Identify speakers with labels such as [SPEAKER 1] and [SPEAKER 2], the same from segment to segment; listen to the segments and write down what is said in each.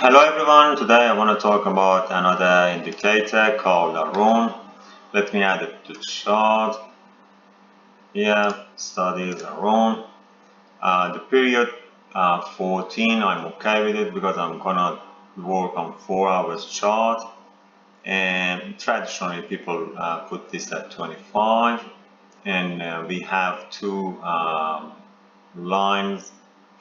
[SPEAKER 1] Hello everyone, today I want to talk about another indicator called Aroon. Let me add it to the chart. Here, studies Aroon. The period 14, I'm okay with it because I'm gonna work on 4 hours chart, and traditionally people put this at 25, and we have two lines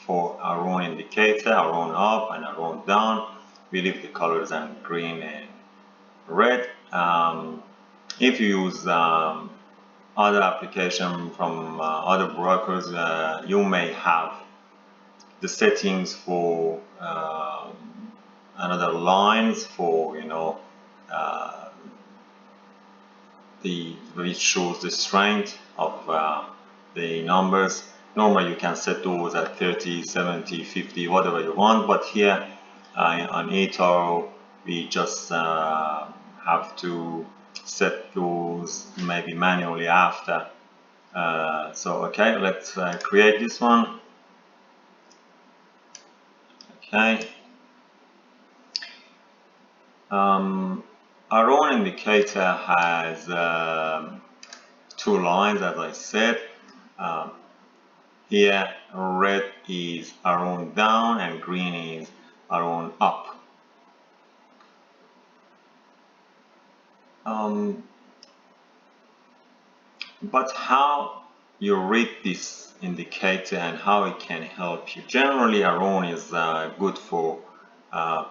[SPEAKER 1] for Aroon indicator, Aroon up and Aroon down. We leave the colors in green and red. If you use other application from other brokers, you may have the settings for another lines for which shows the strength of the numbers. Normally you can set those at 30, 70, 50, whatever you want, but here on eToro we just have to set those maybe manually after. So okay, let's create this one. Okay. Our own indicator has two lines, as I said. Here red is Aroon down and green is Aroon up. But how you read this indicator and how it can help you? Generally, Aroon is good for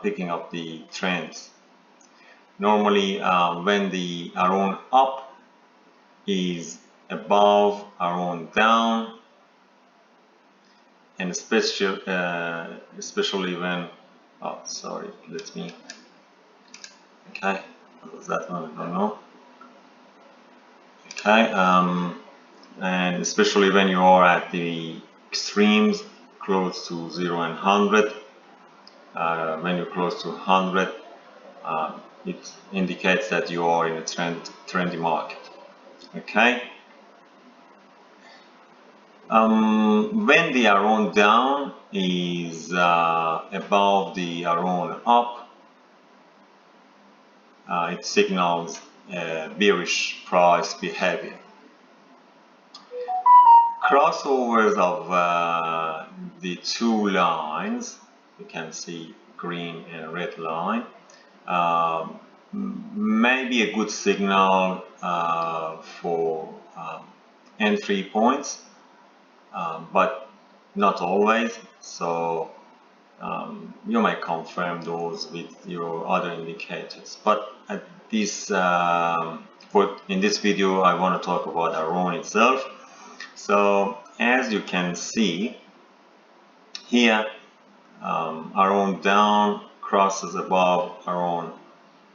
[SPEAKER 1] picking up the trends. Normally, when the Aroon up is above Aroon down, and especially when, oh sorry, let me, okay, what was that one? I don't know. Okay, and especially when you are at the extremes, close to 0 and 100. When you're close to 100, it indicates that you are in a trendy market. Okay. When the Aroon down is above the Aroon up, it signals bearish price behavior. Crossovers of the two lines, you can see green and red line, may be a good signal for entry points, but not always. So you may confirm those with your other indicators. But at this in this video, I want to talk about Aroon itself. So as you can see here, Aroon down crosses above Aroon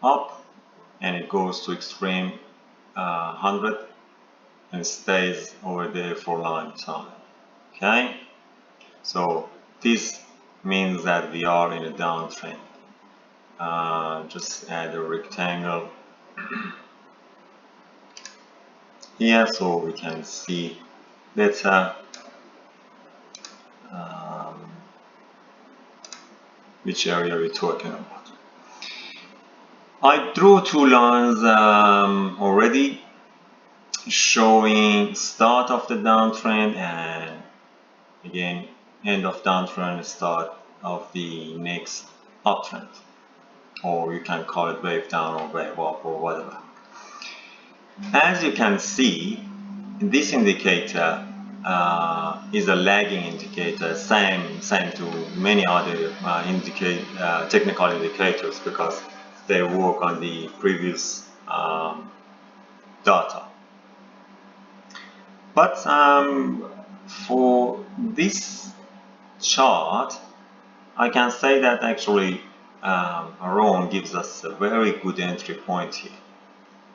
[SPEAKER 1] up, and it goes to extreme 100 and stays over there for a long time. Okay, so this means that we are in a downtrend. Just add a rectangle here so we can see better which area we're talking about. I drew two lines already showing start of the downtrend and again end of downtrend, start of the next uptrend, or you can call it wave down or wave up or whatever. As you can see, this indicator is a lagging indicator, same to many other technical indicators, because they work on the previous data. But for this chart, I can say that actually Aroon gives us a very good entry point here.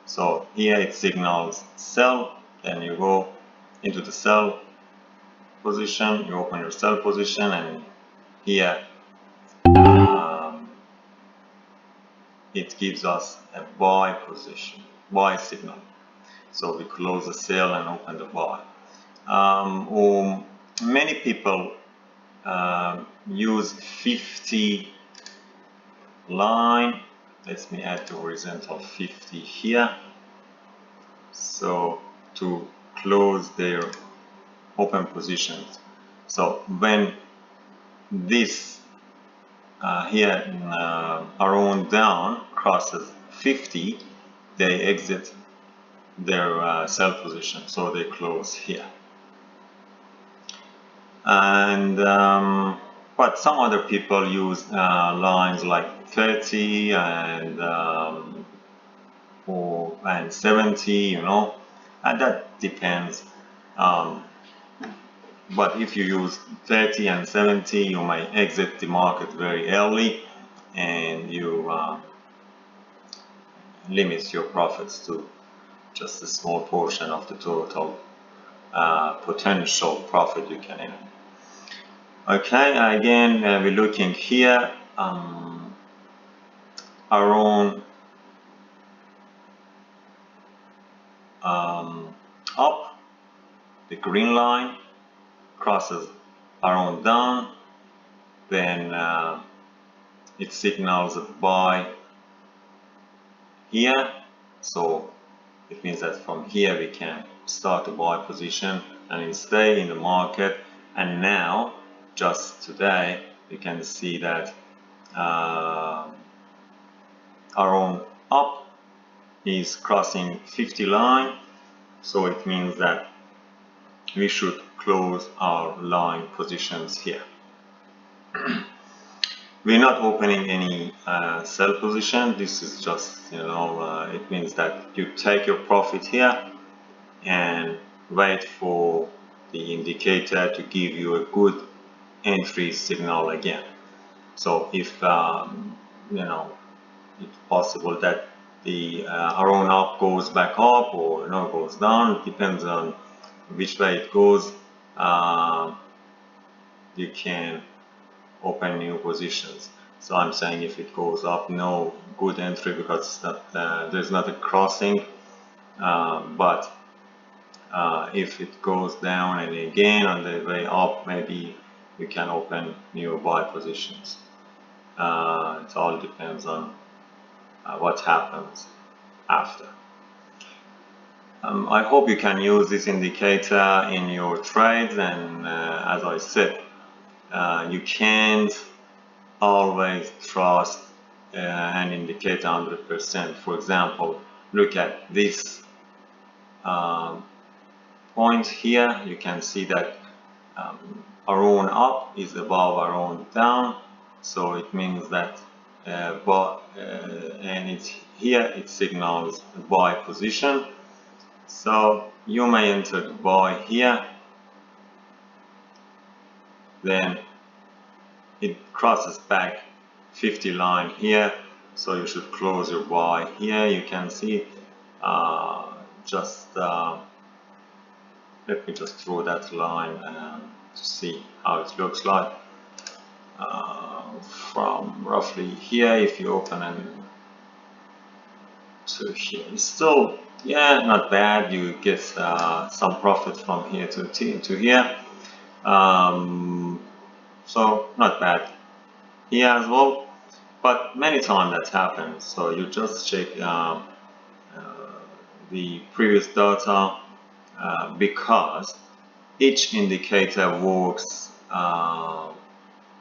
[SPEAKER 1] So here it signals sell, then you go into the sell position, you open your sell position, and here it gives us a buy position, buy signal. So we close the sell and open the buy. Many people use 50 line. Let me add the horizontal 50 here, so to close their open positions. So when this here in Aroon Down crosses 50, they exit their sell position, so they close here. And but some other people use lines like 30 and 70, you know, and that depends. But if you use 30 and 70, you might exit the market very early, and you limit your profits to just a small portion of the total potential profit you can earn. Okay, again, we're looking here, Aroon up, the green line crosses Aroon down, then it signals a buy here, so it means that from here we can start a buy position and stay in the market. And now, just today, you can see that Aroon up is crossing 50 line, so it means that we should close our line positions here. We're not opening any sell position. This is just, you know, it means that you take your profit here and wait for the indicator to give you a good entry signal again. So if you know, it's possible that the Aroon up goes back up, or you know, goes down. It depends on which way it goes. You can open new positions. So I'm saying if it goes up, no good entry, because it's not, there's not a crossing. But if it goes down and again on the way up, maybe you can open new buy positions. It all depends on what happens after. I hope you can use this indicator in your trades, and as I said, you can't always trust an indicator 100%. For example, look at this point here. You can see that Aroon up is above Aroon down, so it means that and it's here it signals a buy position. So you may enter the buy here, then it crosses back 50 line here, so you should close your buy here. You can see let me just draw that line to see how it looks like. From roughly here, if you open and to here, it's still, yeah, not bad. You get some profit from here to here, so not bad here as well. But many times that happens, so you just check the previous data, because each indicator works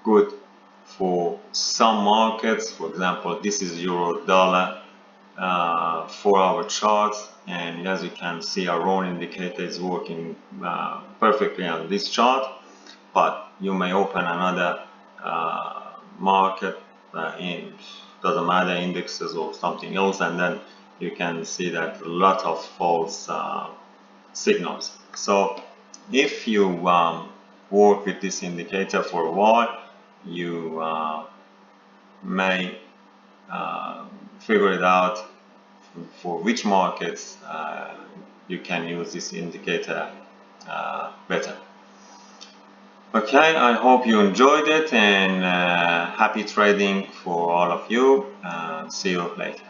[SPEAKER 1] good for some markets. For example, this is euro dollar 4-hour charts, and as you can see, Aroon indicator is working perfectly on this chart. But you may open another market in, doesn't matter, indexes or something else, and then you can see that a lot of false signals. So if you work with this indicator for a while, you may figure it out for which markets you can use this indicator better. Okay, I hope you enjoyed it, and happy trading for all of you. See you later.